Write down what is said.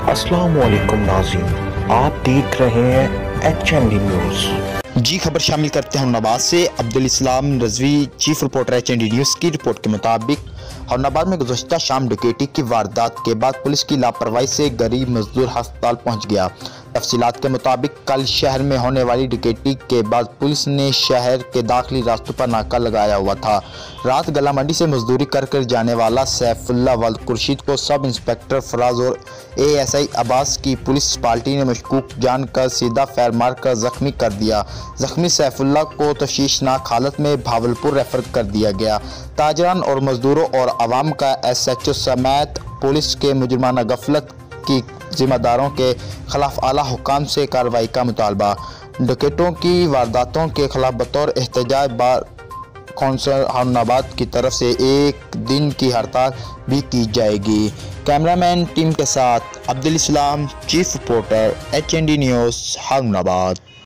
अस्सलाम वालेकुम नाज़रीन, आप देख रहे हैं HND न्यूज़। जी खबर शामिल करते हैं हुन्नाबाद से। Abdul Islam Rizvi chief reporter HND news की रिपोर्ट के मुताबिक हुन्नाबाद में गुज़श्ता शाम डकैती की वारदात के बाद पुलिस की लापरवाही से गरीब मजदूर अस्पताल पहुंच गया। तफसीलात के मुताबिक कल शहर में होने वाली डकैती के बाद पुलिस ने शहर के दाखिली रास्तों पर नाका लगाया हुआ था। रात गला मंडी से मजदूरी कर जाने वाला सैफुल्ला वल्द खुर्शीद को सब इंस्पेक्टर फराज और ASI अब्बास की पुलिस पार्टी ने मशकूक जानकर सीधा फायर मारकर जख्मी कर दिया। जख्मी सैफुल्ला को तशवीशनाक हालत में भावलपुर रेफर कर दिया गया। ताजरान और मजदूरों और आवाम का SHO समेत पुलिस के मुजरमाना गफलत की जिम्मेदारों के खिलाफ आला हुकाम से कार्रवाई का मुतालबा। डकैतों की वारदातों के खिलाफ बतौर एहतजाज बार कौंसल हुन्नाबाद की तरफ से एक दिन की हड़ताल भी की जाएगी। कैमरामैन टीम के साथ अब्दुल इस्लाम, चीफ रिपोर्टर HND न्यूज़ हुन्नाबाद।